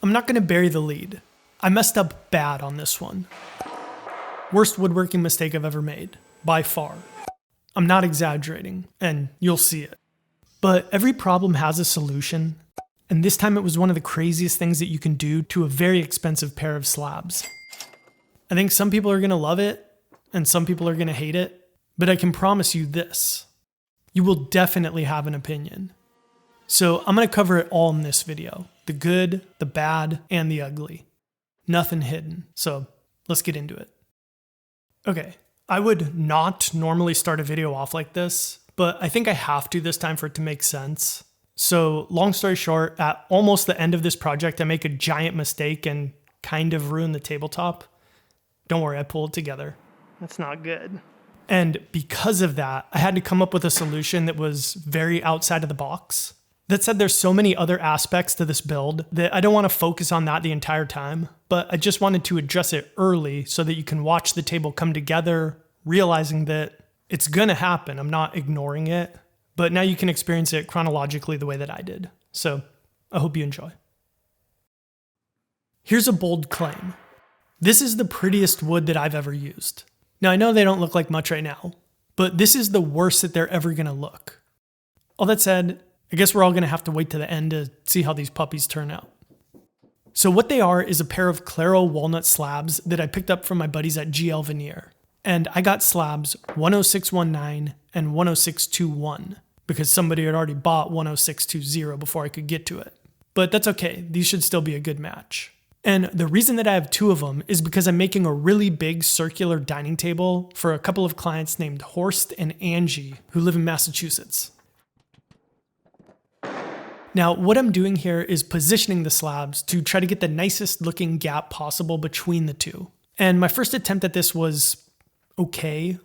I'm not going to bury the lead. I messed up bad on this one. Worst woodworking mistake I've ever made, by far. I'm not exaggerating, and you'll see it. But every problem has a solution, and this time it was one of the craziest things that you can do to a very expensive pair of slabs. I think some people are going to love it, and some people are going to hate it, but I can promise you this. You will definitely have an opinion. So I'm going to cover it all in this video. The good, the bad, and the ugly. Nothing hidden. So let's get into it. Okay, I would not normally start a video off like this, but I think I have to this time for it to make sense. So long story short, at almost the end of this project, I make a giant mistake and kind of ruin the tabletop. Don't worry, I pulled it together. That's not good. And because of that, I had to come up with a solution that was very outside of the box. That said, there's so many other aspects to this build that I don't want to focus on that the entire time, but I just wanted to address it early so that you can watch the table come together, realizing that it's going to happen. I'm not ignoring it, but now you can experience it chronologically the way that I did. So I hope you enjoy. Here's a bold claim. This is the prettiest wood that I've ever used. Now I know they don't look like much right now, but this is the worst that they're ever going to look. All that said, I guess we're all going to have to wait to the end to see how these puppies turn out. So what they are is a pair of Claro walnut slabs that I picked up from my buddies at GL Veneer. And I got slabs 10619 and 10621 because somebody had already bought 10620 before I could get to it. But that's okay, these should still be a good match. And the reason that I have two of them is because I'm making a really big circular dining table for a couple of clients named Horst and Angie who live in Massachusetts. Now, what I'm doing here is positioning the slabs to try to get the nicest looking gap possible between the two. And my first attempt at this was okay,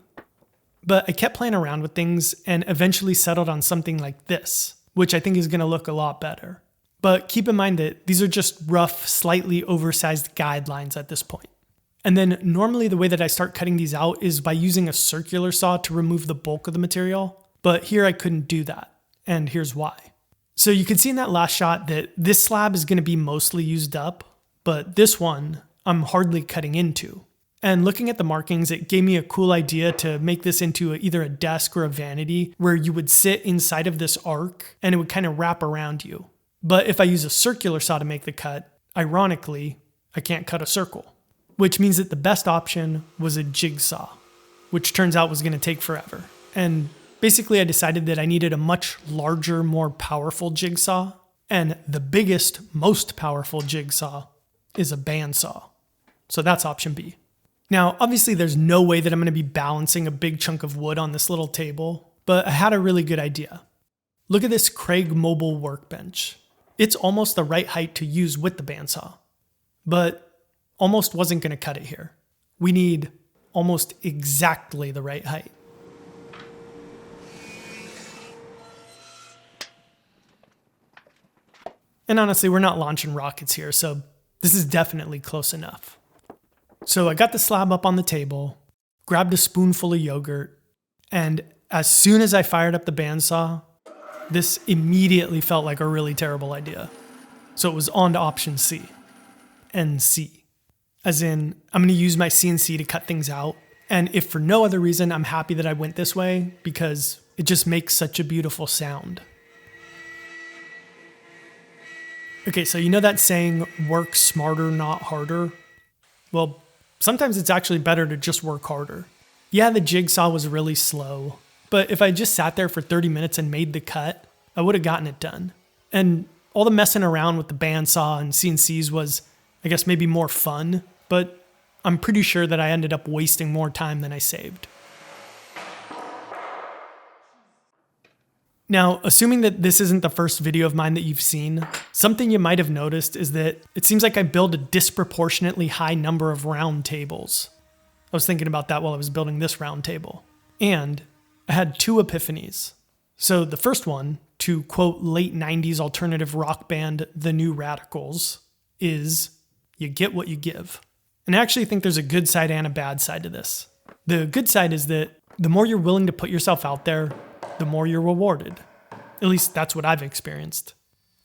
but I kept playing around with things and eventually settled on something like this, which I think is going to look a lot better. But keep in mind that these are just rough, slightly oversized guidelines at this point. And then normally the way that I start cutting these out is by using a circular saw to remove the bulk of the material, but here I couldn't do that, and here's why. So you can see in that last shot that this slab is going to be mostly used up, but this one I'm hardly cutting into. And looking at the markings, it gave me a cool idea to make this into either a desk or a vanity where you would sit inside of this arc and it would kind of wrap around you. But if I use a circular saw to make the cut, ironically, I can't cut a circle, which means that the best option was a jigsaw, which turns out was going to take forever. And basically, I decided that I needed a much larger, more powerful jigsaw, and the biggest, most powerful jigsaw is a bandsaw. So that's option B. Now, obviously, there's no way that I'm going to be balancing a big chunk of wood on this little table, but I had a really good idea. Look at this Craig mobile workbench. It's almost the right height to use with the bandsaw, but almost wasn't going to cut it here. We need almost exactly the right height. And honestly, we're not launching rockets here, so this is definitely close enough. So I got the slab up on the table, grabbed a spoonful of yogurt, and as soon as I fired up the bandsaw, this immediately felt like a really terrible idea. So it was on to option C. NC. As in, I'm going to use my CNC to cut things out, and if for no other reason, I'm happy that I went this way because it just makes such a beautiful sound. Okay, so you know that saying, work smarter, not harder? Well, sometimes it's actually better to just work harder. Yeah, the jigsaw was really slow, but if I just sat there for 30 minutes and made the cut, I would have gotten it done. And all the messing around with the bandsaw and CNCs was, I guess, maybe more fun, but I'm pretty sure that I ended up wasting more time than I saved. Now, assuming that this isn't the first video of mine that you've seen, something you might have noticed is that it seems like I build a disproportionately high number of round tables. I was thinking about that while I was building this round table. And I had two epiphanies. So the first one, to quote late 90s alternative rock band The New Radicals, is you get what you give. And I actually think there's a good side and a bad side to this. The good side is that the more you're willing to put yourself out there, the more you're rewarded. At least that's what I've experienced.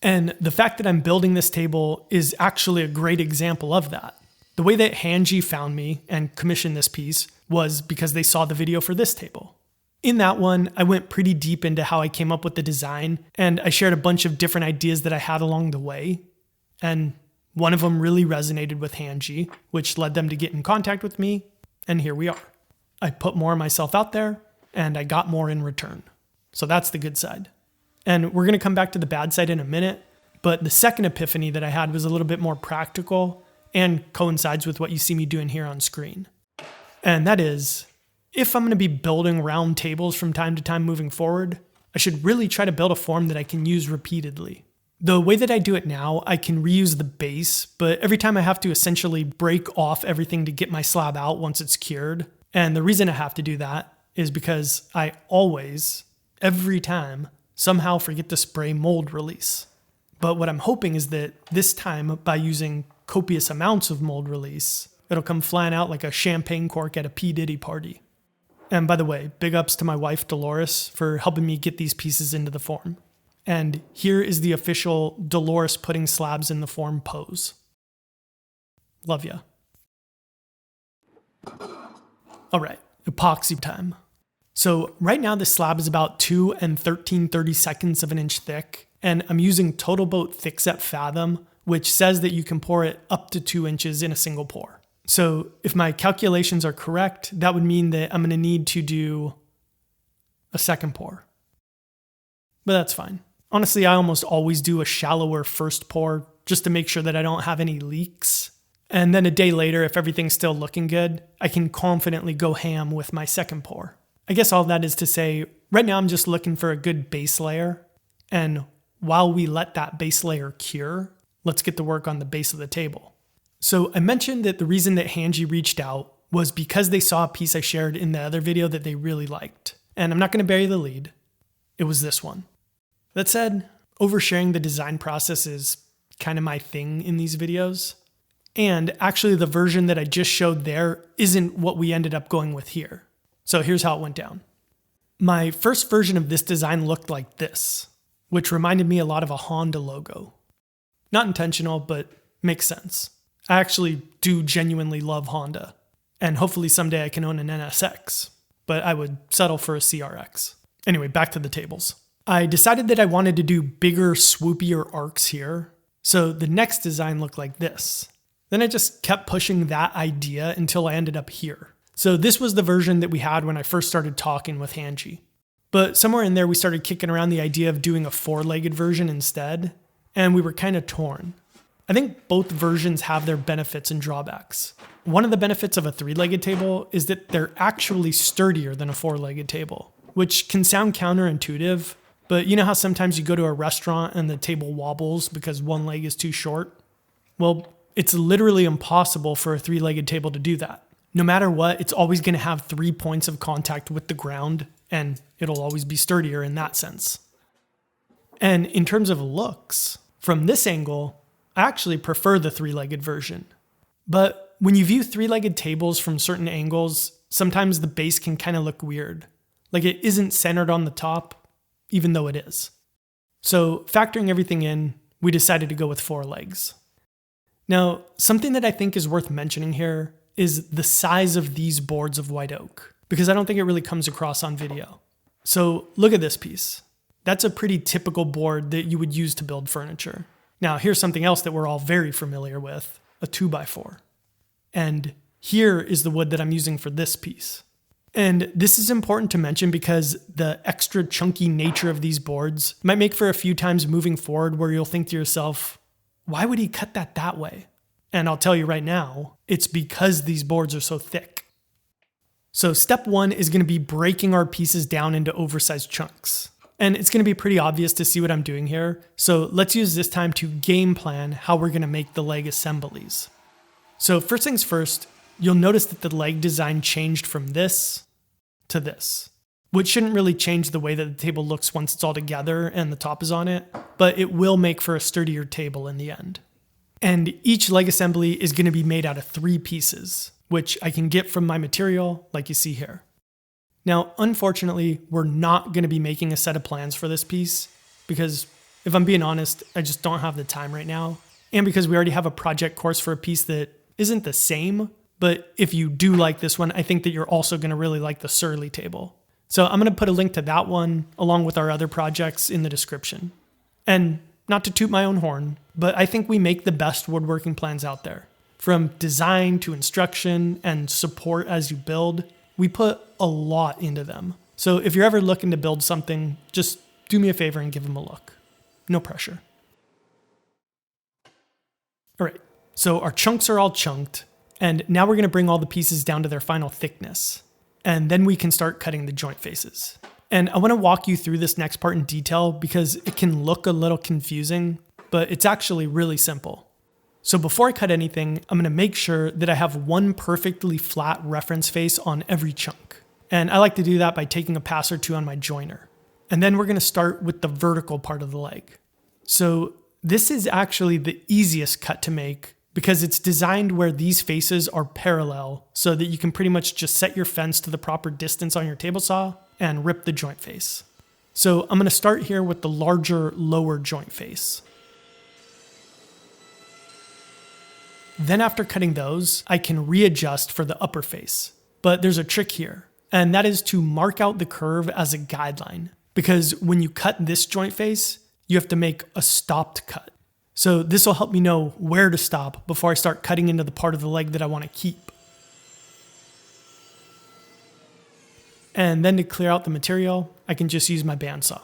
And the fact that I'm building this table is actually a great example of that. The way that Hanji found me and commissioned this piece was because they saw the video for this table. In that one, I went pretty deep into how I came up with the design, and I shared a bunch of different ideas that I had along the way. And one of them really resonated with Hanji, which led them to get in contact with me, and here we are. I put more of myself out there, and I got more in return. So that's the good side. And we're going to come back to the bad side in a minute, but the second epiphany that I had was a little bit more practical and coincides with what you see me doing here on screen. And that is, if I'm going to be building round tables from time to time moving forward, I should really try to build a form that I can use repeatedly. The way that I do it now, I can reuse the base, but every time I have to essentially break off everything to get my slab out once it's cured. And the reason I have to do that is because I always, every time, somehow forget to spray mold release. But what I'm hoping is that this time, by using copious amounts of mold release, it'll come flying out like a champagne cork at a P. Diddy party. And by the way, big ups to my wife Dolores for helping me get these pieces into the form. And here is the official Dolores putting slabs in the form pose. Love ya. All right, epoxy time. So right now the slab is about 2 and 13/32 of an inch thick, and I'm using Total Boat Thickset Fathom, which says that you can pour it up to 2 inches in a single pour. So if my calculations are correct, that would mean that I'm going to need to do a second pour. But that's fine. Honestly, I almost always do a shallower first pour just to make sure that I don't have any leaks. And then a day later, if everything's still looking good, I can confidently go ham with my second pour. I guess all that is to say, right now I'm just looking for a good base layer. And while we let that base layer cure, let's get to work on the base of the table. So I mentioned that the reason that Hanji reached out was because they saw a piece I shared in the other video that they really liked. And I'm not going to bury the lead. It was this one. That said, oversharing the design process is kind of my thing in these videos. And actually the version that I just showed there isn't what we ended up going with here. So here's how it went down. My first version of this design looked like this, which reminded me a lot of a Honda logo. Not intentional, but makes sense. I actually do genuinely love Honda, and hopefully someday I can own an NSX, but I would settle for a CRX. Anyway, back to the tables. I decided that I wanted to do bigger, swoopier arcs here, so the next design looked like this. Then I just kept pushing that idea until I ended up here. So this was the version that we had when I first started talking with Hanji. But somewhere in there we started kicking around the idea of doing a 4-legged version instead, and we were kind of torn. I think both versions have their benefits and drawbacks. One of the benefits of a 3-legged table is that they're actually sturdier than a 4-legged table, which can sound counterintuitive, but you know how sometimes you go to a restaurant and the table wobbles because one leg is too short? Well, it's literally impossible for a 3-legged table to do that. No matter what, it's always going to have 3 points of contact with the ground, and it'll always be sturdier in that sense. And in terms of looks, from this angle, I actually prefer the 3-legged version. But when you view 3-legged tables from certain angles, sometimes the base can kind of look weird. Like it isn't centered on the top, even though it is. So factoring everything in, we decided to go with 4 legs. Now, something that I think is worth mentioning here is the size of these boards of white oak, because I don't think it really comes across on video. So look at this piece. That's a pretty typical board that you would use to build furniture. Now, here's something else that we're all very familiar with, a 2x4. And here is the wood that I'm using for this piece. And this is important to mention because the extra chunky nature of these boards might make for a few times moving forward where you'll think to yourself, why would he cut that way? And I'll tell you right now, it's because these boards are so thick. So step 1 is going to be breaking our pieces down into oversized chunks. And it's going to be pretty obvious to see what I'm doing here. So let's use this time to game plan how we're going to make the leg assemblies. So first things first, you'll notice that the leg design changed from this to this, which shouldn't really change the way that the table looks once it's all together and the top is on it, but it will make for a sturdier table in the end. And each leg assembly is going to be made out of 3 pieces, which I can get from my material like you see here. Now, unfortunately, we're not going to be making a set of plans for this piece because if I'm being honest, I just don't have the time right now. And because we already have a project course for a piece that isn't the same, but if you do like this one, I think that you're also going to really like the Surly table. So I'm going to put a link to that one along with our other projects in the description. And not to toot my own horn, but I think we make the best woodworking plans out there. From design to instruction and support as you build, we put a lot into them. So if you're ever looking to build something, just do me a favor and give them a look. No pressure. All right, so our chunks are all chunked, and now we're going to bring all the pieces down to their final thickness. And then we can start cutting the joint faces. And I want to walk you through this next part in detail because it can look a little confusing, but it's actually really simple. So before I cut anything, I'm going to make sure that I have one perfectly flat reference face on every chunk. And I like to do that by taking a pass or two on my joiner. And then we're going to start with the vertical part of the leg. So this is actually the easiest cut to make because it's designed where these faces are parallel so that you can pretty much just set your fence to the proper distance on your table saw and rip the joint face. So I'm going to start here with the larger lower joint face. Then after cutting those, I can readjust for the upper face. But there's a trick here, and that is to mark out the curve as a guideline. Because when you cut this joint face, you have to make a stopped cut. So this will help me know where to stop before I start cutting into the part of the leg that I want to keep. And then to clear out the material, I can just use my bandsaw.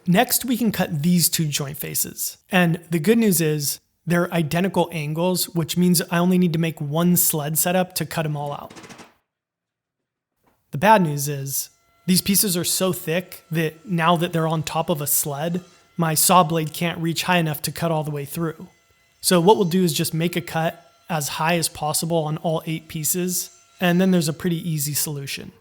Next, we can cut these two joint faces. And the good news is they're identical angles, which means I only need to make one sled setup to cut them all out. The bad news is these pieces are so thick that now that they're on top of a sled, my saw blade can't reach high enough to cut all the way through. So what we'll do is just make a cut as high as possible on all 8 pieces, and then there's a pretty easy solution.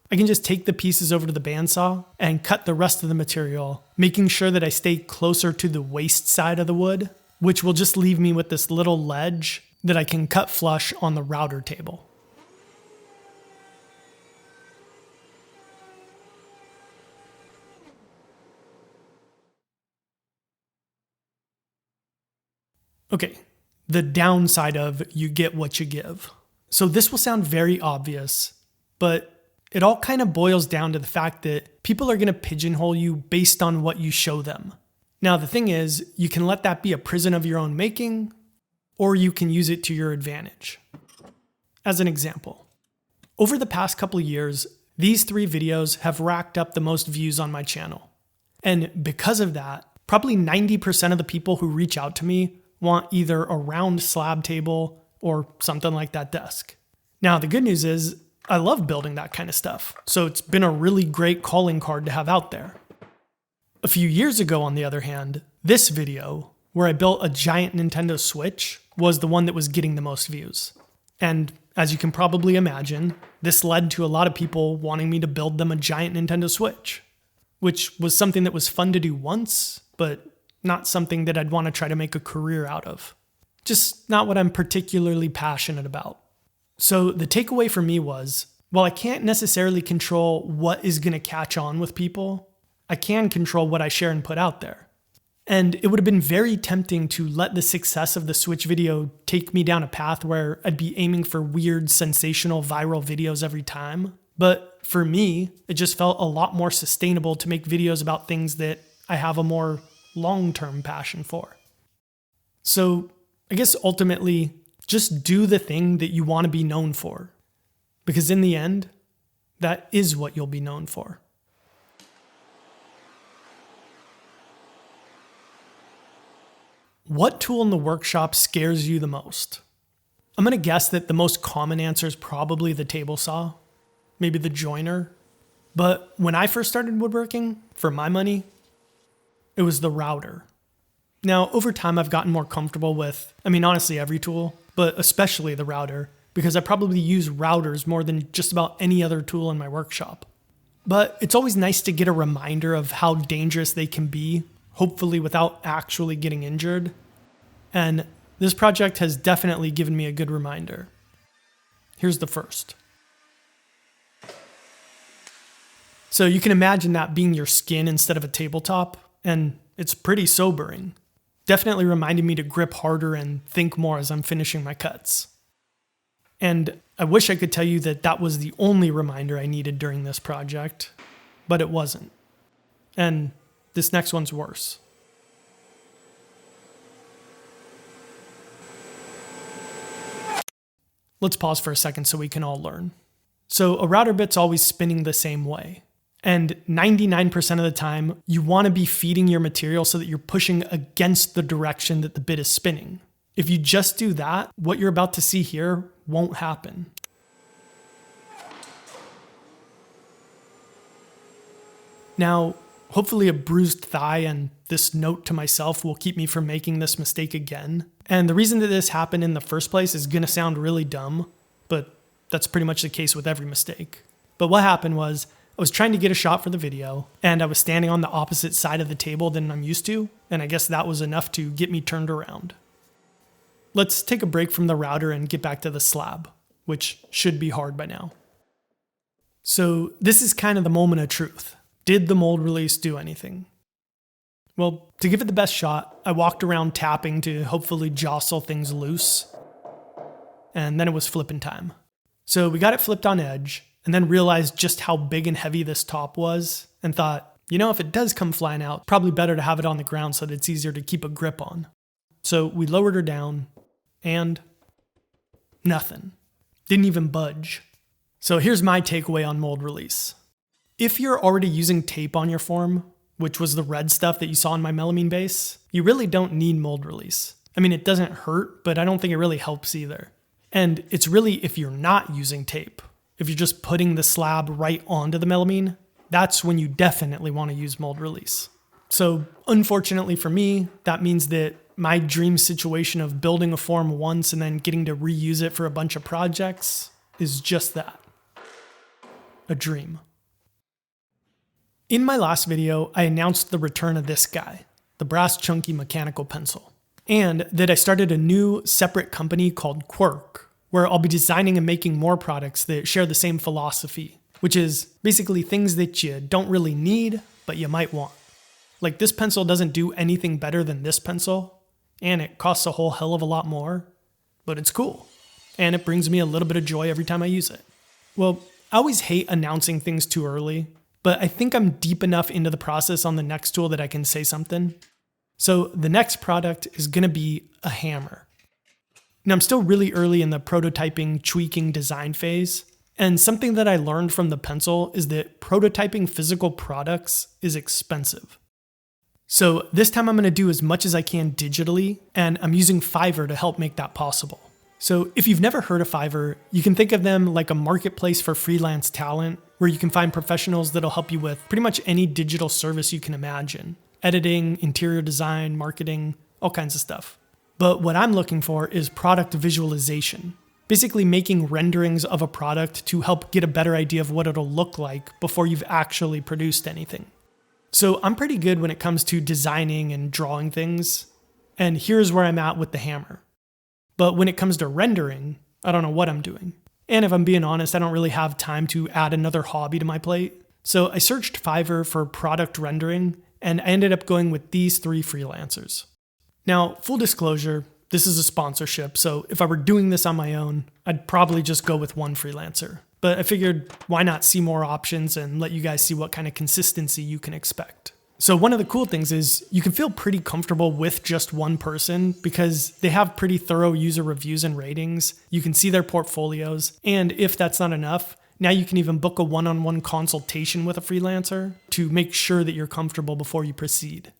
I can just take the pieces over to the bandsaw and cut the rest of the material, making sure that I stay closer to the waist side of the wood, which will just leave me with this little ledge that I can cut flush on the router table. Okay, the downside of you get what you give. So this will sound very obvious, but it all kind of boils down to the fact that people are going to pigeonhole you based on what you show them. Now, the thing is, you can let that be a prison of your own making, or you can use it to your advantage. As an example, over the past couple of years, these 3 videos have racked up the most views on my channel. And because of that, probably 90% of the people who reach out to me want either a round slab table or something like that desk. Now, the good news is I love building that kind of stuff, so it's been a really great calling card to have out there. A few years ago, on the other hand, this video, where I built a giant Nintendo Switch, was the one that was getting the most views. And as you can probably imagine, this led to a lot of people wanting me to build them a giant Nintendo Switch, which was something that was fun to do once, but not something that I'd want to try to make a career out of. Just not what I'm particularly passionate about. So the takeaway for me was, while I can't necessarily control what is going to catch on with people, I can control what I share and put out there. And it would have been very tempting to let the success of the Switch video take me down a path where I'd be aiming for weird, sensational, viral videos every time. But for me, it just felt a lot more sustainable to make videos about things that I have a more long-term passion for. So I guess ultimately, just do the thing that you want to be known for. Because in the end, that is what you'll be known for. What tool in the workshop scares you the most? I'm going to guess that the most common answer is probably the table saw, maybe the joiner. But when I first started woodworking, for my money, it was the router. Now, over time, I've gotten more comfortable with, honestly, every tool, but especially the router, because I probably use routers more than just about any other tool in my workshop. But it's always nice to get a reminder of how dangerous they can be, hopefully without actually getting injured. And this project has definitely given me a good reminder. Here's the first. So you can imagine that being your skin instead of a tabletop, and it's pretty sobering. Definitely reminded me to grip harder and think more as I'm finishing my cuts. And I wish I could tell you that that was the only reminder I needed during this project, but it wasn't. And this next one's worse. Let's pause for a second so we can all learn. So a router bit's always spinning the same way. And 99% of the time, you want to be feeding your material so that you're pushing against the direction that the bit is spinning. If you just do that, what you're about to see here won't happen. Now, hopefully a bruised thigh and this note to myself will keep me from making this mistake again. And the reason that this happened in the first place is gonna sound really dumb, but that's pretty much the case with every mistake. But what happened was, I was trying to get a shot for the video, and I was standing on the opposite side of the table than I'm used to, and I guess that was enough to get me turned around. Let's take a break from the router and get back to the slab, which should be hard by now. So this is kind of the moment of truth. Did the mold release do anything? Well, to give it the best shot, I walked around tapping to hopefully jostle things loose, and then it was flipping time. So we got it flipped on edge, and then realized just how big and heavy this top was, and thought, you know, if it does come flying out, probably better to have it on the ground so that it's easier to keep a grip on. So we lowered her down, and nothing. Didn't even budge. So here's my takeaway on mold release. If you're already using tape on your form, which was the red stuff that you saw in my melamine base, you really don't need mold release. I mean, it doesn't hurt, but I don't think it really helps either. And it's really if you're not using tape. If you're just putting the slab right onto the melamine, that's when you definitely want to use mold release. So unfortunately for me, that means that my dream situation of building a form once and then getting to reuse it for a bunch of projects is just that. A dream. In my last video, I announced the return of this guy, the brass chunky mechanical pencil, and that I started a new separate company called Quirk, where I'll be designing and making more products that share the same philosophy, which is basically things that you don't really need, but you might want. Like this pencil doesn't do anything better than this pencil, and it costs a whole hell of a lot more, but it's cool, and it brings me a little bit of joy every time I use it. Well, I always hate announcing things too early, but I think I'm deep enough into the process on the next tool that I can say something. So the next product is gonna be a hammer. Now I'm still really early in the prototyping, tweaking design phase, and something that I learned from the pencil is that prototyping physical products is expensive. So this time I'm gonna do as much as I can digitally, and I'm using Fiverr to help make that possible. So if you've never heard of Fiverr, you can think of them like a marketplace for freelance talent, where you can find professionals that'll help you with pretty much any digital service you can imagine. Editing, interior design, marketing, all kinds of stuff. But what I'm looking for is product visualization. Basically making renderings of a product to help get a better idea of what it'll look like before you've actually produced anything. So I'm pretty good when it comes to designing and drawing things, and here's where I'm at with the hammer. But when it comes to rendering, I don't know what I'm doing. And if I'm being honest, I don't really have time to add another hobby to my plate. So I searched Fiverr for product rendering, and I ended up going with these 3 freelancers. Now, full disclosure, this is a sponsorship, so if I were doing this on my own, I'd probably just go with one freelancer. But I figured, why not see more options and let you guys see what kind of consistency you can expect. So one of the cool things is you can feel pretty comfortable with just one person because they have pretty thorough user reviews and ratings. You can see their portfolios. And if that's not enough, now you can even book a one-on-one consultation with a freelancer to make sure that you're comfortable before you proceed.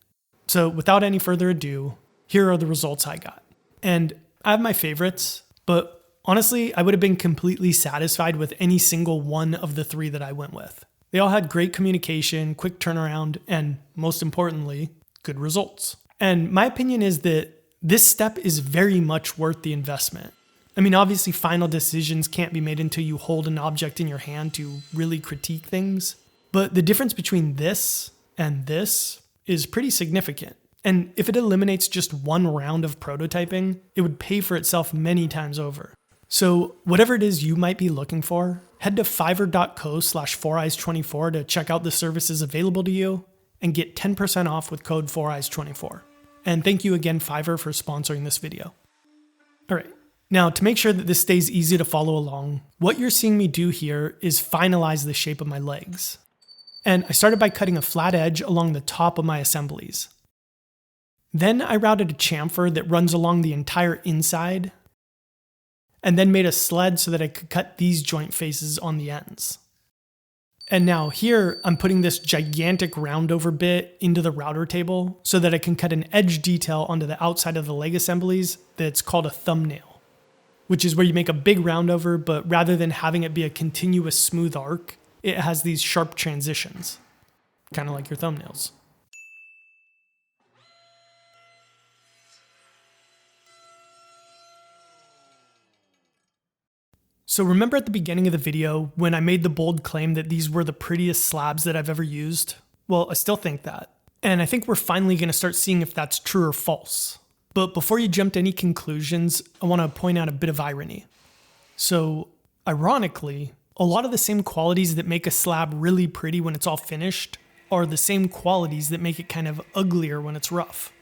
So without any further ado, here are the results I got. And I have my favorites, but honestly, I would have been completely satisfied with any single one of the 3 that I went with. They all had great communication, quick turnaround, and most importantly, good results. And my opinion is that this step is very much worth the investment. I mean, obviously final decisions can't be made until you hold an object in your hand to really critique things, but the difference between this and this is pretty significant. And if it eliminates just one round of prototyping, it would pay for itself many times over. So whatever it is you might be looking for, head to fiverr.co/Foureyes24 to check out the services available to you and get 10% off with code Foureyes24. And thank you again, Fiverr, for sponsoring this video. All right, now to make sure that this stays easy to follow along, what you're seeing me do here is finalize the shape of my legs. And I started by cutting a flat edge along the top of my assemblies. Then I routed a chamfer that runs along the entire inside, and then made a sled so that I could cut these joint faces on the ends. And now here, I'm putting this gigantic roundover bit into the router table so that I can cut an edge detail onto the outside of the leg assemblies that's called a thumbnail, which is where you make a big roundover, but rather than having it be a continuous smooth arc, it has these sharp transitions, kind of like your thumbnails. So remember at the beginning of the video when I made the bold claim that these were the prettiest slabs that I've ever used? Well, I still think that. And I think we're finally going to start seeing if that's true or false. But before you jump to any conclusions, I want to point out a bit of irony. So, ironically, a lot of the same qualities that make a slab really pretty when it's all finished are the same qualities that make it kind of uglier when it's rough.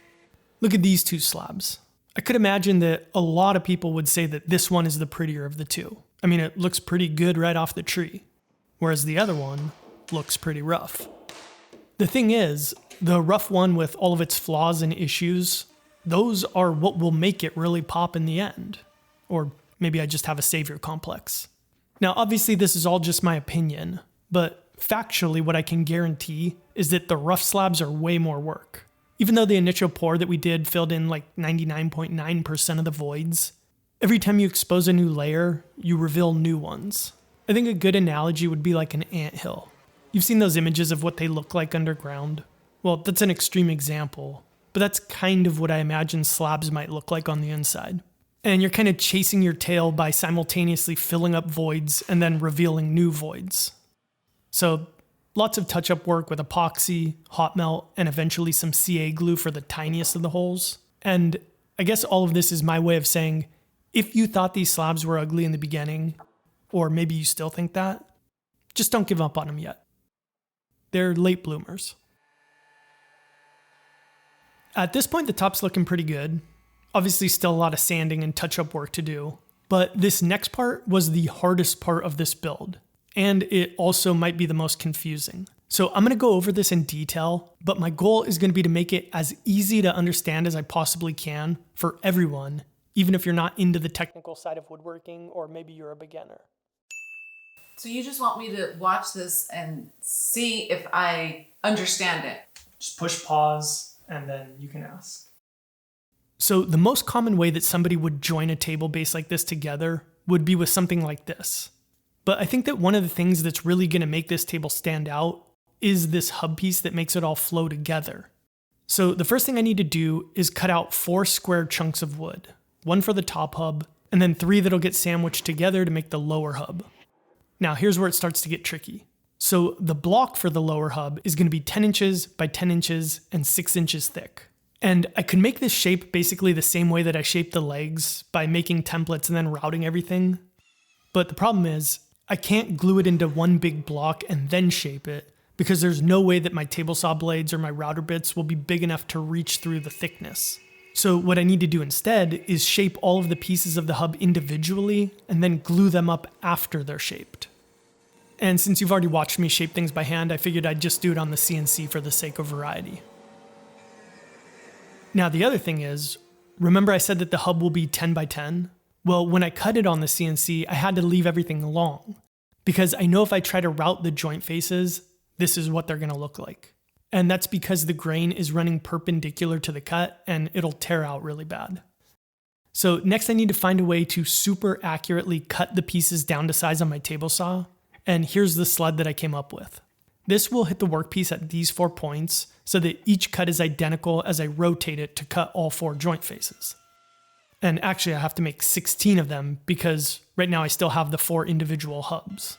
Look at these two slabs. I could imagine that a lot of people would say that this one is the prettier of the two. I mean, it looks pretty good right off the tree, whereas the other one looks pretty rough. The thing is, the rough one with all of its flaws and issues, those are what will make it really pop in the end. Or maybe I just have a savior complex. Now, obviously this is all just my opinion, but factually what I can guarantee is that the rough slabs are way more work. Even though the initial pour that we did filled in like 99.9% of the voids, every time you expose a new layer, you reveal new ones. I think a good analogy would be like an anthill. You've seen those images of what they look like underground. Well, that's an extreme example, but that's kind of what I imagine slabs might look like on the inside. And you're kind of chasing your tail by simultaneously filling up voids and then revealing new voids. So lots of touch-up work with epoxy, hot melt, and eventually some CA glue for the tiniest of the holes. And I guess all of this is my way of saying, if you thought these slabs were ugly in the beginning, or maybe you still think that, just don't give up on them yet. They're late bloomers. At this point, the top's looking pretty good. Obviously still a lot of sanding and touch-up work to do, but this next part was the hardest part of this build, and it also might be the most confusing. So I'm going to go over this in detail, but my goal is going to be to make it as easy to understand as I possibly can for everyone, even if you're not into the technical side of woodworking or maybe you're a beginner. So you just want me to watch this and see if I understand it? Just push pause and then you can ask. So the most common way that somebody would join a table base like this together would be with something like this. But I think that one of the things that's really going to make this table stand out is this hub piece that makes it all flow together. So the first thing I need to do is cut out 4 square chunks of wood, 1 for the top hub, and then 3 that'll get sandwiched together to make the lower hub. Now here's where it starts to get tricky. So the block for the lower hub is going to be 10 inches by 10 inches and 6 inches thick. And I could make this shape basically the same way that I shaped the legs by making templates and then routing everything. But the problem is I can't glue it into one big block and then shape it because there's no way that my table saw blades or my router bits will be big enough to reach through the thickness. So what I need to do instead is shape all of the pieces of the hub individually and then glue them up after they're shaped. And since you've already watched me shape things by hand, I figured I'd just do it on the CNC for the sake of variety. Now the other thing is, remember I said that the hub will be 10 by 10? Well, when I cut it on the CNC, I had to leave everything long because I know if I try to route the joint faces, this is what they're going to look like. And that's because the grain is running perpendicular to the cut and it'll tear out really bad. So next I need to find a way to super accurately cut the pieces down to size on my table saw. And here's the sled that I came up with. This will hit the workpiece at these 4 points so that each cut is identical as I rotate it to cut all 4 joint faces. And actually I have to make 16 of them because right now I still have the 4 individual hubs.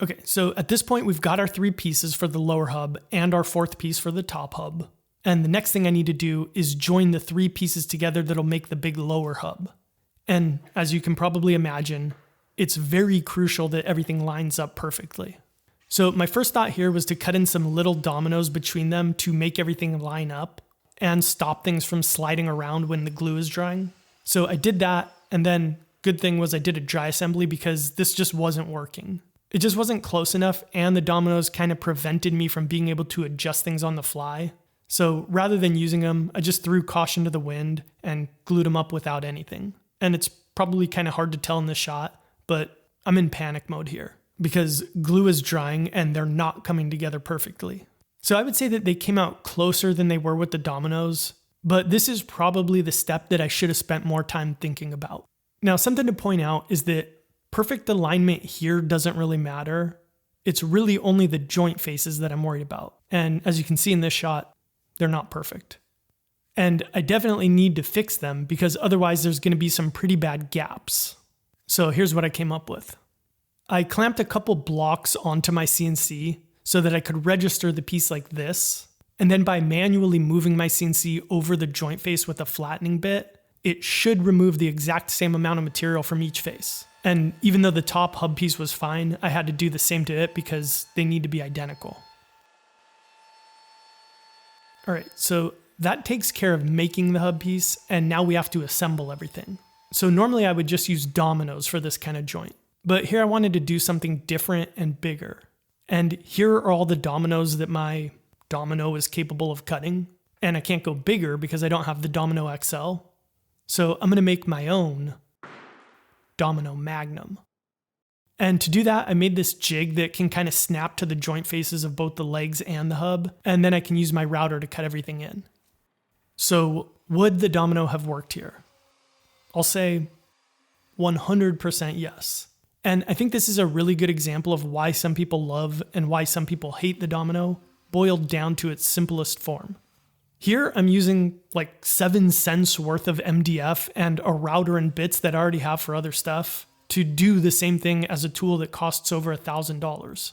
Okay, so at this point we've got our 3 pieces for the lower hub and our 4th piece for the top hub. And the next thing I need to do is join the 3 pieces together that'll make the big lower hub. And as you can probably imagine, it's very crucial that everything lines up perfectly. So my first thought here was to cut in some little dominoes between them to make everything line up and stop things from sliding around when the glue is drying. So I did that, and then good thing was I did a dry assembly because this just wasn't working. It just wasn't close enough, and the dominoes kind of prevented me from being able to adjust things on the fly. So rather than using them, I just threw caution to the wind and glued them up without anything. And it's probably kind of hard to tell in this shot, but I'm in panic mode here because glue is drying and they're not coming together perfectly. So I would say that they came out closer than they were with the dominoes, but this is probably the step that I should have spent more time thinking about. Now, something to point out is that perfect alignment here doesn't really matter. It's really only the joint faces that I'm worried about. And as you can see in this shot, they're not perfect. And I definitely need to fix them because otherwise there's going to be some pretty bad gaps. So here's what I came up with. I clamped a couple blocks onto my CNC so that I could register the piece like this. And then by manually moving my CNC over the joint face with a flattening bit, it should remove the exact same amount of material from each face. And even though the top hub piece was fine, I had to do the same to it because they need to be identical. All right, so that takes care of making the hub piece, and now we have to assemble everything. So normally I would just use dominoes for this kind of joint, but here I wanted to do something different and bigger. And here are all the dominoes that my domino is capable of cutting, and I can't go bigger because I don't have the Domino XL. So I'm gonna make my own Domino Magnum. And to do that, I made this jig that can kind of snap to the joint faces of both the legs and the hub, and then I can use my router to cut everything in. So would the domino have worked here? I'll say 100% yes. And I think this is a really good example of why some people love and why some people hate the domino, boiled down to its simplest form. Here I'm using like 7 cents worth of MDF and a router and bits that I already have for other stuff to do the same thing as a tool that costs over $1,000.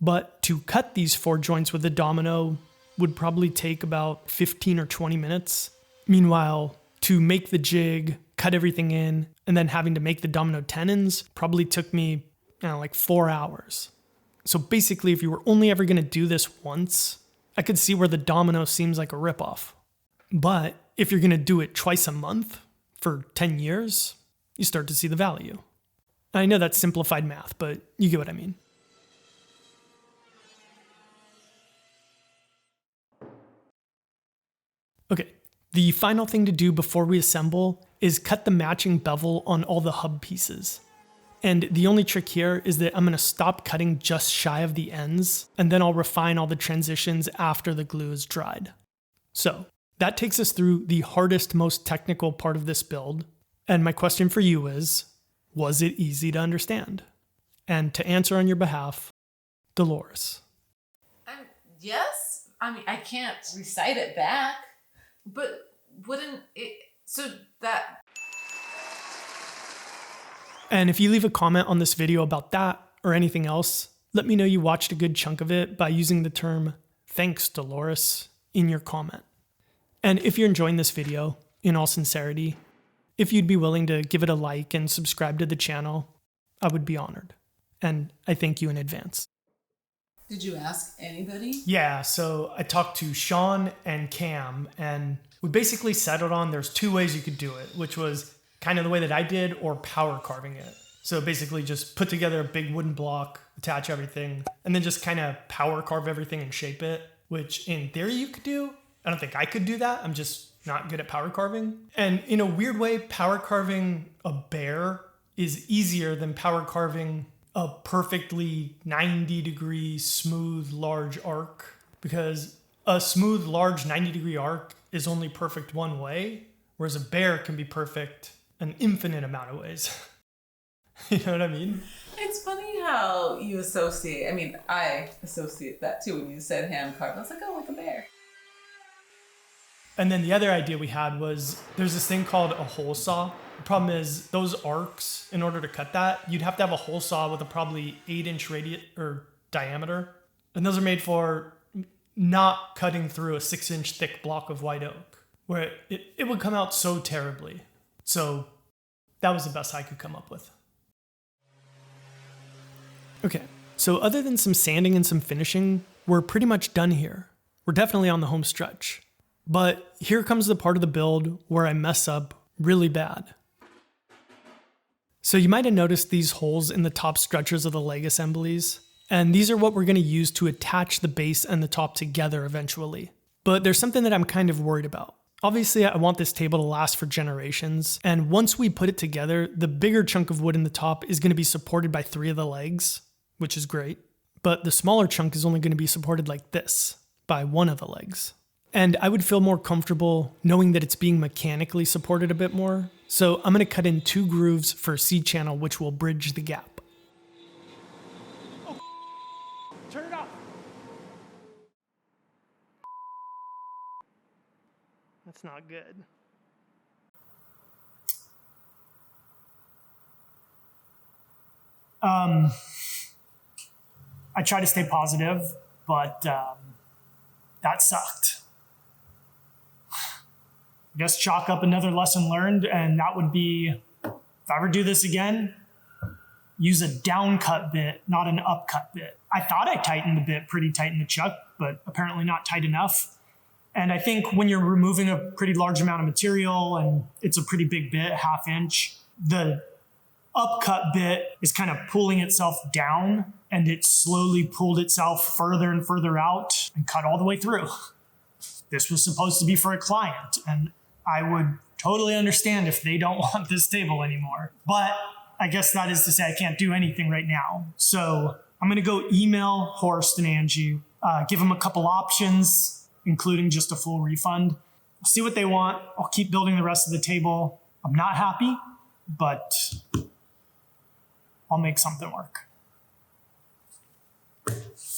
But to cut these 4 joints with a domino would probably take about 15 or 20 minutes. Meanwhile, to make the jig, cut everything in, and then having to make the domino tenons probably took me like 4 hours. So basically, if you were only ever gonna do this once, I could see where the domino seems like a ripoff. But if you're gonna do it twice a month for 10 years, you start to see the value. I know that's simplified math, but you get what I mean. Okay, the final thing to do before we assemble is cut the matching bevel on all the hub pieces. And the only trick here is that I'm gonna stop cutting just shy of the ends, and then I'll refine all the transitions after the glue is dried. So that takes us through the hardest, most technical part of this build. And my question for you is, was it easy to understand? And to answer on your behalf, Dolores. Yes. I mean, I can't recite it back, but wouldn't it, so that. And if you leave a comment on this video about that or anything else, let me know you watched a good chunk of it by using the term "Thanks, Dolores" in your comment. And if you're enjoying this video, in all sincerity, if you'd be willing to give it a like and subscribe to the channel, I would be honored. And I thank you in advance. Did you ask anybody? Yeah, so I talked to Sean and Cam, and we basically settled on there's 2 ways you could do it, which was kind of the way that I did or power carving it. So basically just put together a big wooden block, attach everything, and then just kind of power carve everything and shape it, which in theory you could do. I don't think I could do that. I'm just not good at power carving. And in a weird way, power carving a bear is easier than power carving a perfectly 90-degree smooth large arc, because a smooth large 90-degree arc is only perfect one way, whereas a bear can be perfect an infinite amount of ways. You know what I mean? It's funny how you associate, I mean, I associate that too when you said hand carved. I was like, oh, like a bear. And then the other idea we had was there's this thing called a hole saw. The problem is those arcs, in order to cut that, you'd have to have a hole saw with a probably 8-inch radius or diameter. And those are made for not cutting through a 6-inch thick block of white oak, where it would come out so terribly. So that was the best I could come up with. Okay, so other than some sanding and some finishing, we're pretty much done here. We're definitely on the home stretch. But here comes the part of the build where I mess up really bad. So you might have noticed these holes in the top stretchers of the leg assemblies, and these are what we're going to use to attach the base and the top together eventually. But there's something that I'm kind of worried about. Obviously, I want this table to last for generations, and once we put it together, the bigger chunk of wood in the top is going to be supported by 3 of the legs, which is great. But the smaller chunk is only going to be supported like this, by 1 of the legs. And I would feel more comfortable knowing that it's being mechanically supported a bit more. So I'm going to cut in 2 grooves for a C channel, which will bridge the gap. Oh, turn it off. That's not good. I try to stay positive, but that sucked. I guess chalk up another lesson learned, and that would be, if I ever do this again, use a down cut bit, not an up cut bit. I thought I tightened the bit pretty tight in the chuck, but apparently not tight enough. And I think when you're removing a pretty large amount of material and it's a pretty big bit, 1/2 inch, the up cut bit is kind of pulling itself down, and it slowly pulled itself further and further out and cut all the way through. This was supposed to be for a client, and I would totally understand if they don't want this table anymore. But I guess that is to say I can't do anything right now. So I'm going to go email Horst and Angie, give them a couple options, including just a full refund. See what they want. I'll keep building the rest of the table. I'm not happy, but I'll make something work.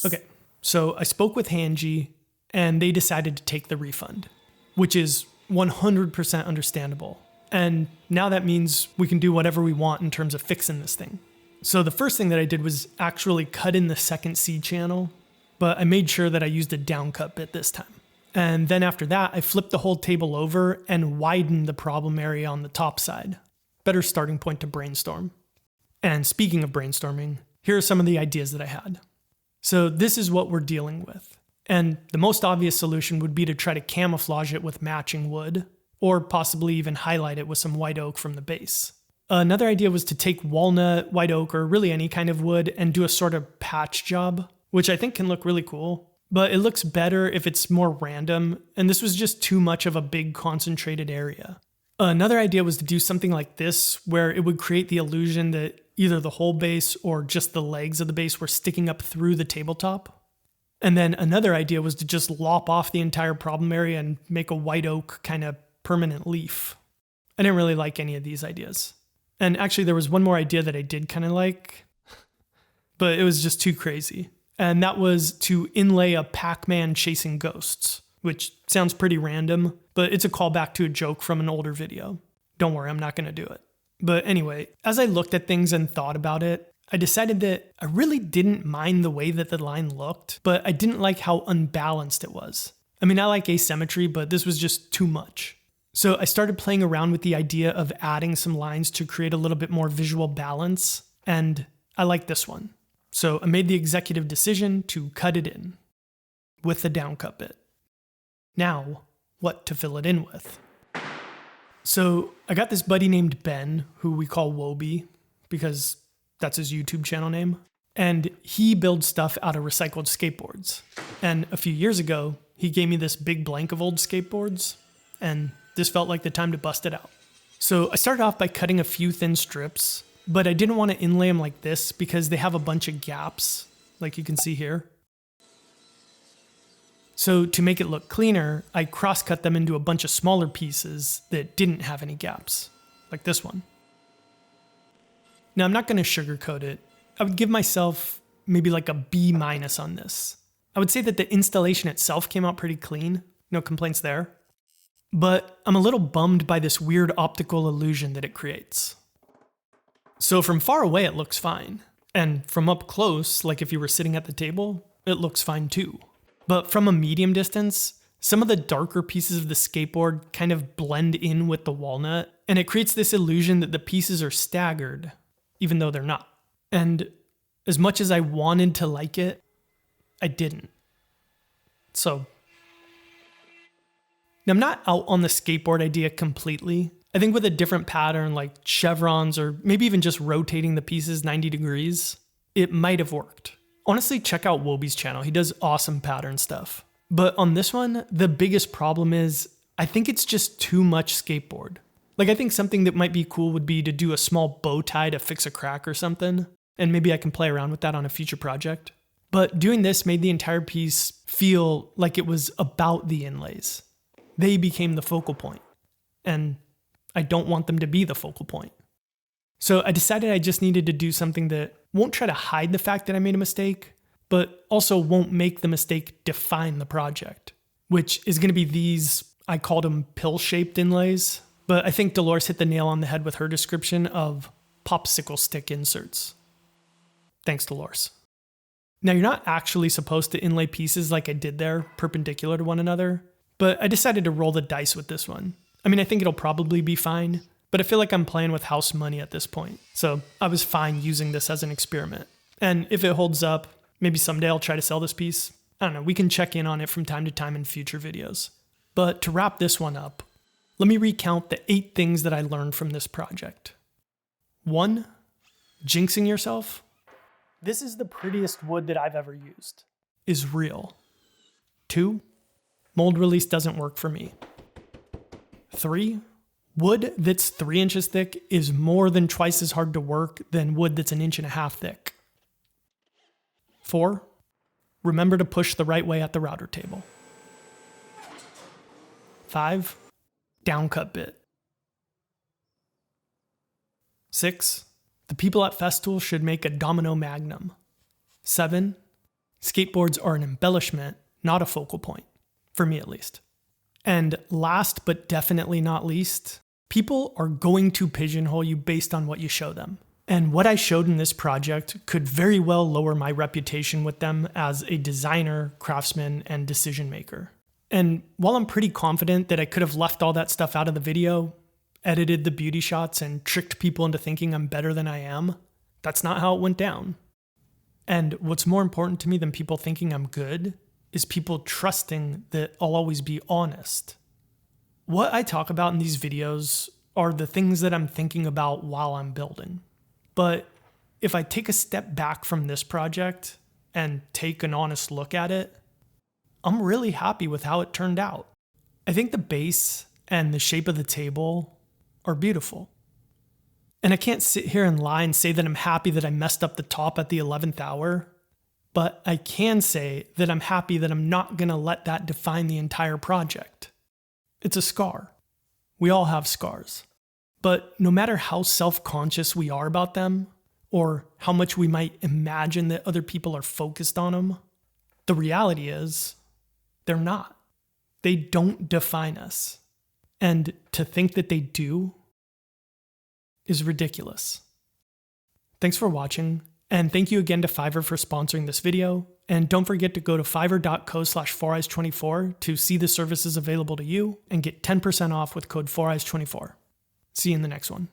Okay, so I spoke with Angie, and they decided to take the refund, which is 100% understandable. And now that means we can do whatever we want in terms of fixing this thing. So the first thing that I did was actually cut in the second C channel, but I made sure that I used a down cut bit this time. And then after that, I flipped the whole table over and widened the problem area on the top side. Better starting point to brainstorm. And speaking of brainstorming, here are some of the ideas that I had. So this is what we're dealing with. And the most obvious solution would be to try to camouflage it with matching wood, or possibly even highlight it with some white oak from the base. Another idea was to take walnut, white oak, or really any kind of wood and do a sort of patch job, which I think can look really cool, but it looks better if it's more random, and this was just too much of a big concentrated area. Another idea was to do something like this, where it would create the illusion that either the whole base or just the legs of the base were sticking up through the tabletop. And then another idea was to just lop off the entire problem area and make a white oak kind of permanent leaf. I didn't really like any of these ideas. And actually there was one more idea that I did kind of like, but it was just too crazy. And that was to inlay a Pac-Man chasing ghosts, which sounds pretty random, but it's a callback to a joke from an older video. Don't worry, I'm not going to do it. But anyway, as I looked at things and thought about it, I decided that I really didn't mind the way that the line looked, but I didn't like how unbalanced it was. I mean, I like asymmetry, but this was just too much. So I started playing around with the idea of adding some lines to create a little bit more visual balance, and I like this one. So I made the executive decision to cut it in with the down cut bit. Now, what to fill it in with? So I got this buddy named Ben, who we call Woby, because that's his YouTube channel name. And he builds stuff out of recycled skateboards. And a few years ago, he gave me this big blank of old skateboards, and this felt like the time to bust it out. So I started off by cutting a few thin strips, but I didn't want to inlay them like this because they have a bunch of gaps, like you can see here. So to make it look cleaner, I cross-cut them into a bunch of smaller pieces that didn't have any gaps, like this one. Now, I'm not going to sugarcoat it. I would give myself maybe like a B- on this. I would say that the installation itself came out pretty clean. No complaints there. But I'm a little bummed by this weird optical illusion that it creates. So from far away, it looks fine. And from up close, like if you were sitting at the table, it looks fine too. But from a medium distance, some of the darker pieces of the skateboard kind of blend in with the walnut, and it creates this illusion that the pieces are staggered, even though they're not. And as much as I wanted to like it, I didn't. So, now I'm not out on the skateboard idea completely. I think with a different pattern like chevrons or maybe even just rotating the pieces 90 degrees, it might have worked. Honestly, check out Wobie's channel. He does awesome pattern stuff. But on this one, the biggest problem is I think it's just too much skateboard. Like I think something that might be cool would be to do a small bow tie to fix a crack or something. And maybe I can play around with that on a future project. But doing this made the entire piece feel like it was about the inlays. They became the focal point. And I don't want them to be the focal point. So I decided I just needed to do something that won't try to hide the fact that I made a mistake, but also won't make the mistake define the project, which is going to be these, I called them pill-shaped inlays, but I think Dolores hit the nail on the head with her description of popsicle stick inserts. Thanks, Dolores. Now, you're not actually supposed to inlay pieces like I did there, perpendicular to one another, but I decided to roll the dice with this one. I mean, I think it'll probably be fine, but I feel like I'm playing with house money at this point, so I was fine using this as an experiment. And if it holds up, maybe someday I'll try to sell this piece. I don't know, we can check in on it from time to time in future videos. But to wrap this one up, let me recount the 8 things that I learned from this project. 1. Jinxing yourself. This is the prettiest wood that I've ever used. Is real. 2. Mold release doesn't work for me. 3. Wood that's 3 inches thick is more than twice as hard to work than wood that's 1.5 inches thick. 4. Remember to push the right way at the router table. 5. Downcut bit. 6. The people at Festool should make a domino magnum. 7. Skateboards are an embellishment, not a focal point. For me at least. And last but definitely not least, people are going to pigeonhole you based on what you show them. And what I showed in this project could very well lower my reputation with them as a designer, craftsman, and decision maker. And while I'm pretty confident that I could have left all that stuff out of the video, edited the beauty shots, and tricked people into thinking I'm better than I am, that's not how it went down. And what's more important to me than people thinking I'm good is people trusting that I'll always be honest. What I talk about in these videos are the things that I'm thinking about while I'm building. But if I take a step back from this project and take an honest look at it, I'm really happy with how it turned out. I think the base and the shape of the table are beautiful. And I can't sit here and lie and say that I'm happy that I messed up the top at the 11th hour, but I can say that I'm happy that I'm not going to let that define the entire project. It's a scar. We all have scars. But no matter how self-conscious we are about them, or how much we might imagine that other people are focused on them, the reality is, they're not. They don't define us. And to think that they do is ridiculous. Thanks for watching, and thank you again to Fiverr for sponsoring this video. And don't forget to go to fiverr.co/Foureyes24 to see the services available to you and get 10% off with code Foureyes24. See you in the next one.